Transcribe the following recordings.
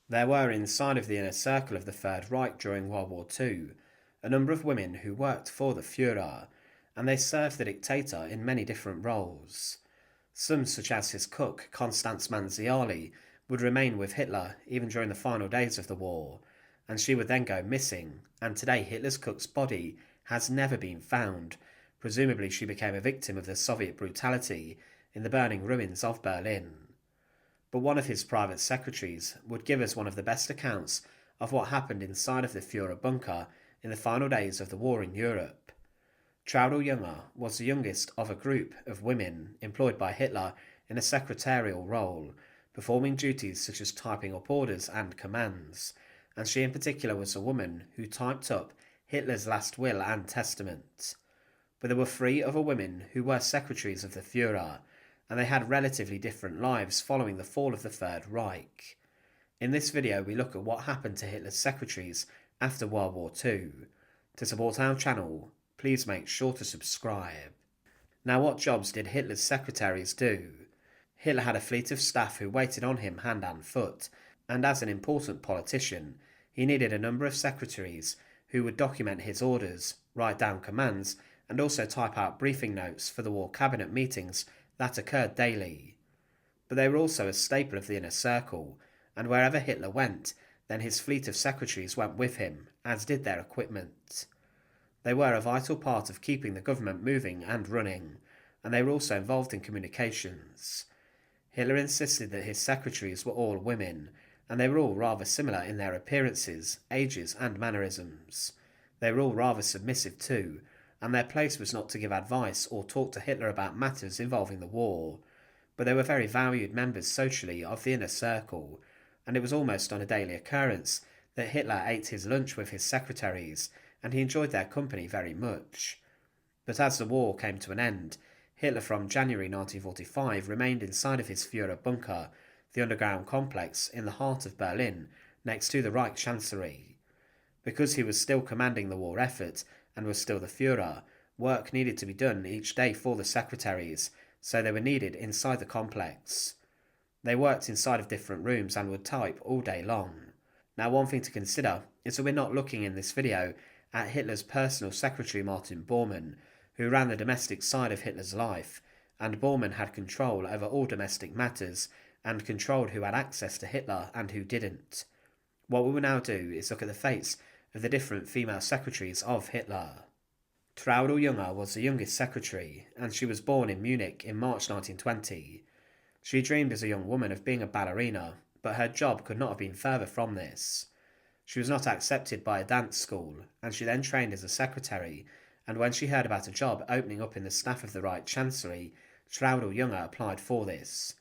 There were inside of the inner circle of the Third Reich during World War II a number of women who worked for the Fuhrer, and they served the dictator in many different roles. Some, such as his cook, Constance Manziali, would remain with Hitler even during the final days of the war, and she would then go missing, and today Hitler's cook's body has never been found. Presumably she became a victim of the Soviet brutality in the burning ruins of Berlin. But one of his private secretaries would give us one of the best accounts of what happened inside of the Fuhrer bunker in the final days of the war in Europe. Traudl Junge was the youngest of a group of women employed by Hitler in a secretarial role, performing duties such as typing up orders and commands, and she in particular was a woman who typed up Hitler's last will and testament. But there were 3 other women who were secretaries of the Fuhrer, and they had relatively different lives following the fall of the Third Reich. In this video we look at what happened to Hitler's secretaries after World War II. To support our channel, please make sure to subscribe. Now, what jobs did Hitler's secretaries do? Hitler had a fleet of staff who waited on him hand and foot, and as an important politician, he needed a number of secretaries who would document his orders, write down commands, and also type out briefing notes for the war cabinet meetings that occurred daily. But they were also a staple of the inner circle, and wherever Hitler went, then his fleet of secretaries went with him, as did their equipment. They were a vital part of keeping the government moving and running, and they were also involved in communications. Hitler insisted that his secretaries were all women, and they were all rather similar in their appearances, ages and mannerisms. They were all rather submissive too, and their place was not to give advice or talk to Hitler about matters involving the war, but they were very valued members socially of the inner circle, and it was almost on a daily occurrence that Hitler ate his lunch with his secretaries, and he enjoyed their company very much. But as the war came to an end, Hitler from January 1945 remained inside of his Fuhrer bunker, the underground complex in the heart of Berlin, next to the Reich Chancellery. Because he was still commanding the war effort and was still the Fuhrer, work needed to be done each day for the secretaries, so they were needed inside the complex. They worked inside of different rooms and would type all day long. Now, one thing to consider is that we're not looking in this video at Hitler's personal secretary Martin Bormann, who ran the domestic side of Hitler's life, and Bormann had control over all domestic matters and controlled who had access to Hitler and who didn't. What we will now do is look at the fates of the different female secretaries of Hitler. Traudl Junge was the youngest secretary, and she was born in Munich in March 1920. She dreamed as a young woman of being a ballerina, but her job could not have been further from this. She was not accepted by a dance school, and she then trained as a secretary, and when she heard about a job opening up in the staff of the Reich Chancellery, Traudl Junge applied for this.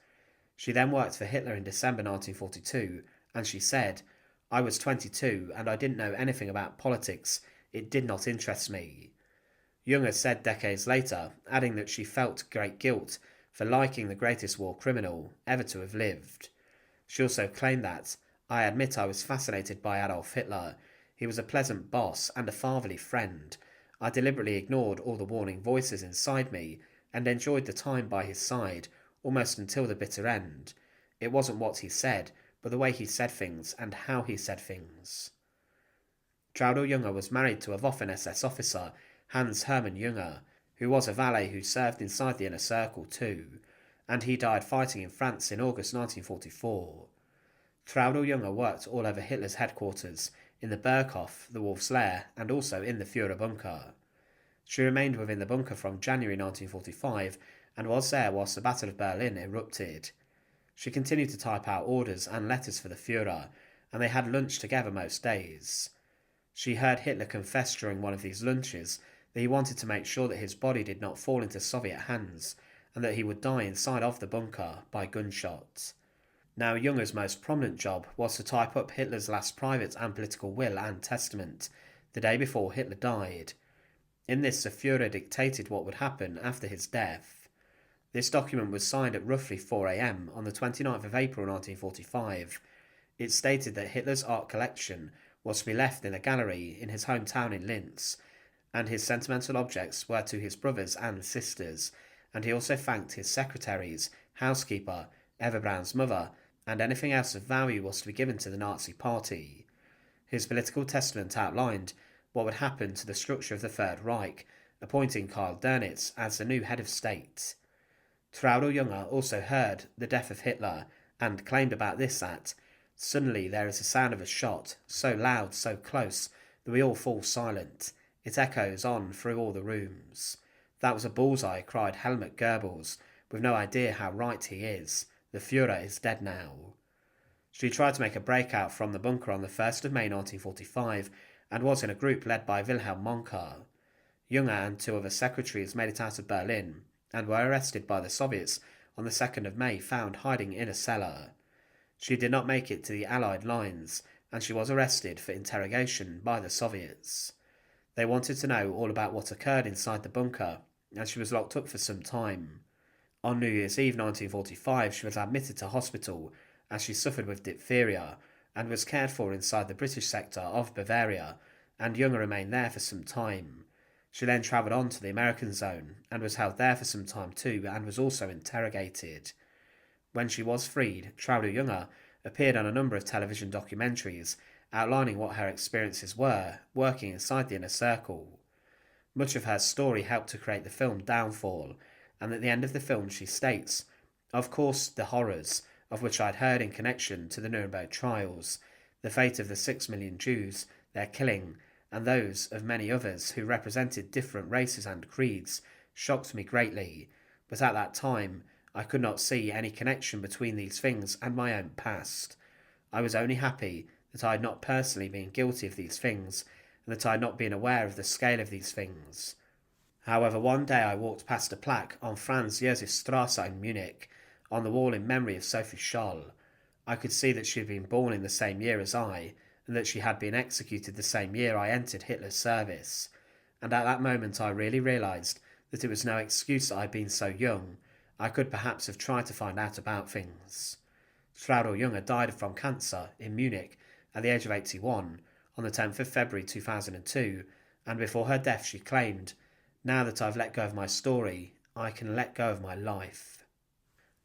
She then worked for Hitler in December 1942, and she said, "I was 22 and I didn't know anything about politics. It did not interest me." Junge said decades later, adding that she felt great guilt for liking the greatest war criminal ever to have lived. She also claimed that, "I admit I was fascinated by Adolf Hitler. He was a pleasant boss and a fatherly friend. I deliberately ignored all the warning voices inside me and enjoyed the time by his side, almost until the bitter end. It wasn't what he said, but the way he said things and how he said things." Traudl Junge was married to a Waffen-SS officer, Hans Hermann Junge, who was a valet who served inside the inner circle too, and he died fighting in France in August 1944. Traudl Junge worked all over Hitler's headquarters, in the Berghof, the Wolf's Lair, and also in the Fuhrer bunker. She remained within the bunker from January 1945 and was there whilst the Battle of Berlin erupted. She continued to type out orders and letters for the Fuhrer, and they had lunch together most days. She heard Hitler confess during one of these lunches that he wanted to make sure that his body did not fall into Soviet hands, and that he would die inside of the bunker by gunshot. Now, Junge's most prominent job was to type up Hitler's last private and political will and testament, the day before Hitler died. In this, the Fuhrer dictated what would happen after his death. This document was signed at roughly 4 a.m. on the 29th of April 1945. It stated that Hitler's art collection was to be left in a gallery in his hometown in Linz, and his sentimental objects were to his brothers and sisters, and he also thanked his secretaries, housekeeper, Eva Braun's mother, and anything else of value was to be given to the Nazi Party. His political testament outlined what would happen to the structure of the Third Reich, appointing Karl Dönitz as the new head of state. Traudl Junge also heard the death of Hitler and claimed about this that, "Suddenly there is the sound of a shot, so loud, so close, that we all fall silent. It echoes on through all the rooms. That was a bullseye," cried Helmut Goebbels, with no idea how right he is. "The Fuhrer is dead now." She tried to make a breakout from the bunker on the 1st of May 1945 and was in a group led by Wilhelm Mohnke. Junge and 2 other secretaries made it out of Berlin and were arrested by the Soviets on the 2nd of May, found hiding in a cellar. She did not make it to the Allied lines, and she was arrested for interrogation by the Soviets. They wanted to know all about what occurred inside the bunker, and she was locked up for some time. On New Year's Eve 1945, she was admitted to hospital as she suffered with diphtheria and was cared for inside the British sector of Bavaria, and Junge remained there for some time. She then travelled on to the American zone and was held there for some time too, and was also interrogated. When she was freed, Traudl Junge appeared on a number of television documentaries outlining what her experiences were working inside the inner circle. Much of her story helped to create the film Downfall, and at the end of the film she states, "Of course, the horrors, of which I'd heard in connection to the Nuremberg trials, the fate of the 6 million Jews, their killing, and those of many others who represented different races and creeds, shocked me greatly, but at that time I could not see any connection between these things and my own past. I was only happy that I had not personally been guilty of these things, and that I had not been aware of the scale of these things. However, one day I walked past a plaque on Franz Josef Strasse in Munich, on the wall in memory of Sophie Scholl. I could see that she had been born in the same year as I, and that she had been executed the same year I entered Hitler's service. And at that moment I really realised that it was no excuse that I had been so young. I could perhaps have tried to find out about things." Traudl Junge died from cancer in Munich at the age of 81 on the 10th of February 2002, and before her death she claimed, "Now that I've let go of my story, I can let go of my life."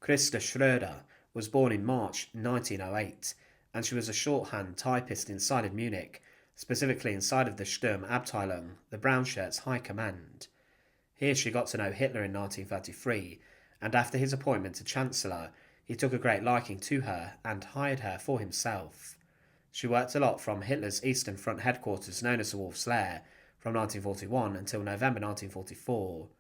Christa Schroeder was born in March 1908, and she was a shorthand typist inside of Munich, specifically inside of the Sturmabteilung, the Brown Shirts' High Command. Here she got to know Hitler in 1933, and after his appointment to Chancellor, he took a great liking to her and hired her for himself. She worked a lot from Hitler's Eastern Front headquarters known as the Wolf's Lair from 1941 until November 1944.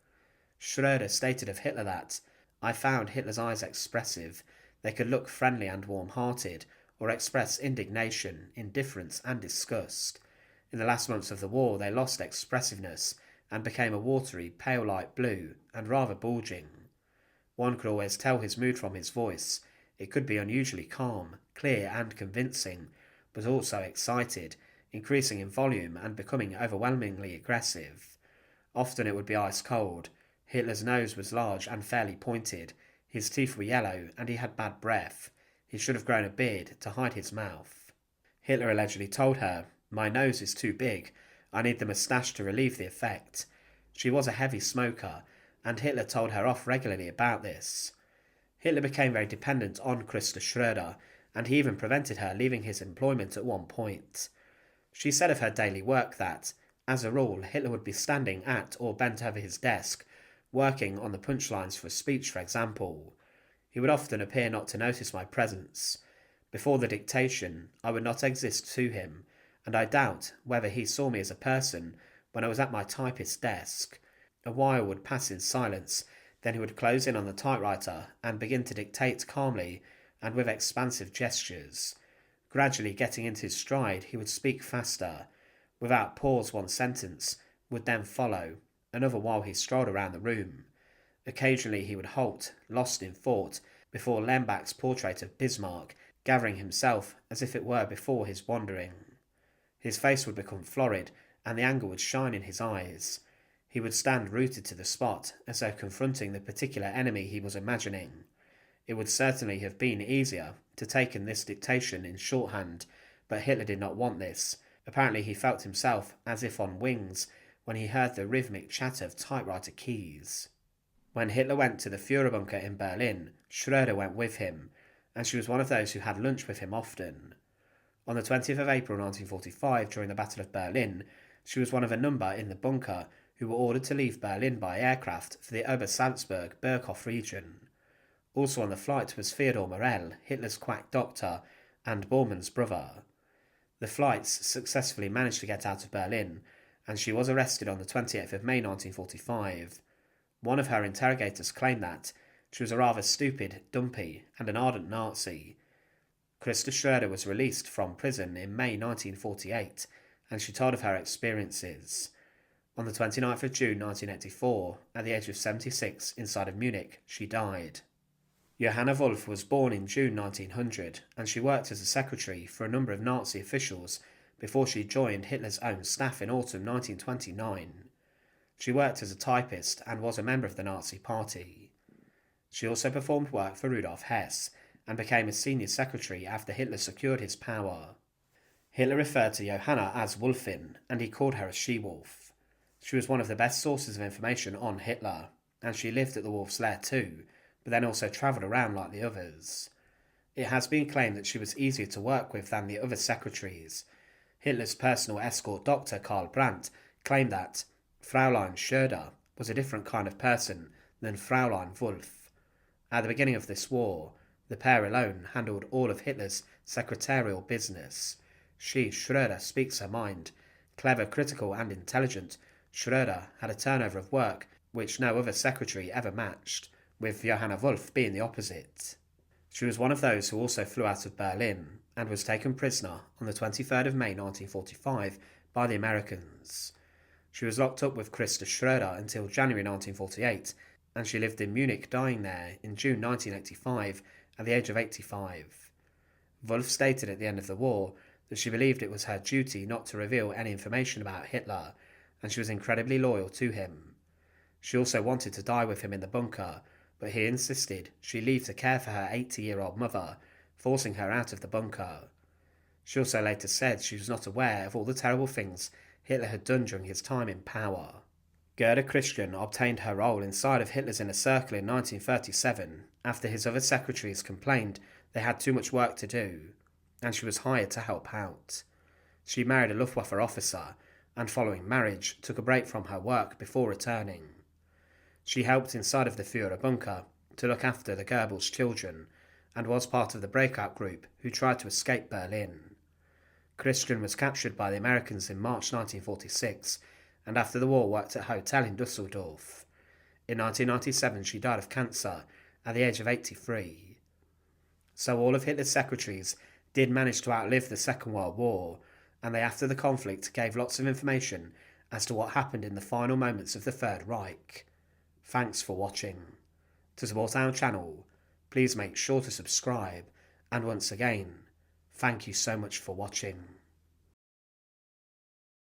Schroeder stated of Hitler that, "I found Hitler's eyes expressive. They could look friendly and warm-hearted, or express indignation, indifference and disgust. In the last months of the war they lost expressiveness and became a watery, pale light blue and rather bulging. One could always tell his mood from his voice. It could be unusually calm, clear and convincing, but also excited, increasing in volume and becoming overwhelmingly aggressive. Often it would be ice cold. Hitler's nose was large and fairly pointed, his teeth were yellow, and he had bad breath. He should have grown a beard to hide his mouth." Hitler allegedly told her, "My nose is too big. I need the moustache to relieve the effect." She was a heavy smoker, and Hitler told her off regularly about this. Hitler became very dependent on Christa Schroeder, and he even prevented her leaving his employment at one point. She said of her daily work that, as a rule, Hitler would be standing at or bent over his desk, working on the punchlines for a speech, for example. He would often appear not to notice my presence. Before the dictation, I would not exist to him, and I doubt whether he saw me as a person when I was at my typist's desk. A while would pass in silence, then he would close in on the typewriter and begin to dictate calmly and with expansive gestures. Gradually getting into his stride, he would speak faster. Without pause, one sentence would then follow, another while he strolled around the room. Occasionally he would halt, lost in thought, before Lembach's portrait of Bismarck, gathering himself as if it were before his wandering. His face would become florid, and the anger would shine in his eyes. He would stand rooted to the spot, as though confronting the particular enemy he was imagining. It would certainly have been easier to take in this dictation in shorthand, but Hitler did not want this. Apparently he felt himself as if on wings when he heard the rhythmic chatter of typewriter keys. When Hitler went to the Fuhrer bunker in Berlin, Schroeder went with him, and she was one of those who had lunch with him often. On the 20th of April 1945, during the Battle of Berlin, she was one of a number in the bunker who were ordered to leave Berlin by aircraft for the Obersalzberg-Birkhoff region. Also on the flight was Theodor Morell, Hitler's quack doctor, and Bormann's brother. The flights successfully managed to get out of Berlin, and she was arrested on the 28th of May 1945. One of her interrogators claimed that she was a rather stupid, dumpy, and an ardent Nazi. Christa Schroeder was released from prison in May 1948, and she told of her experiences. On the 29th of June 1984, at the age of 76, inside of Munich, she died. Johanna Wolf was born in June 1900, and she worked as a secretary for a number of Nazi officials before she joined Hitler's own staff in autumn 1929. She worked as a typist and was a member of the Nazi Party. She also performed work for Rudolf Hess and became a senior secretary after Hitler secured his power. Hitler referred to Johanna as Wolfin, and he called her a she-wolf. She was one of the best sources of information on Hitler, and she lived at the Wolf's Lair too, but then also travelled around like the others. It has been claimed that she was easier to work with than the other secretaries. Hitler's personal escort doctor Karl Brandt claimed that Fräulein Shroeder was a different kind of person than Fräulein Wolf. At the beginning of this war, the pair alone handled all of Hitler's secretarial business. She, Shroeder, speaks her mind. Clever, critical and intelligent, Shroeder had a turnover of work which no other secretary ever matched, with Johanna Wolf being the opposite. She was one of those who also flew out of Berlin and was taken prisoner on the 23rd of May 1945 by the Americans. She was locked up with Christa Schroeder until January 1948, and she lived in Munich, dying there in June 1985 at the age of 85. Wolf stated at the end of the war that she believed it was her duty not to reveal any information about Hitler, and she was incredibly loyal to him. She also wanted to die with him in the bunker, but he insisted she leave to care for her 80-year-old mother, forcing her out of the bunker. She also later said she was not aware of all the terrible things Hitler had done during his time in power. Gerda Christian obtained her role inside of Hitler's inner circle in 1937 after his other secretaries complained they had too much work to do, and she was hired to help out. She married a Luftwaffe officer, and following marriage took a break from her work before returning. She helped inside of the Fuhrer bunker to look after the Goebbels children, and was part of the breakout group who tried to escape Berlin. Christian was captured by the Americans in March 1946, and after the war worked at a hotel in Dusseldorf. In 1997 she died of cancer at the age of 83. So all of Hitler's secretaries did manage to outlive the Second World War, and they after the conflict gave lots of information as to what happened in the final moments of the Third Reich. Thanks for watching. To support our channel, please make sure to subscribe, and once again, thank you so much for watching.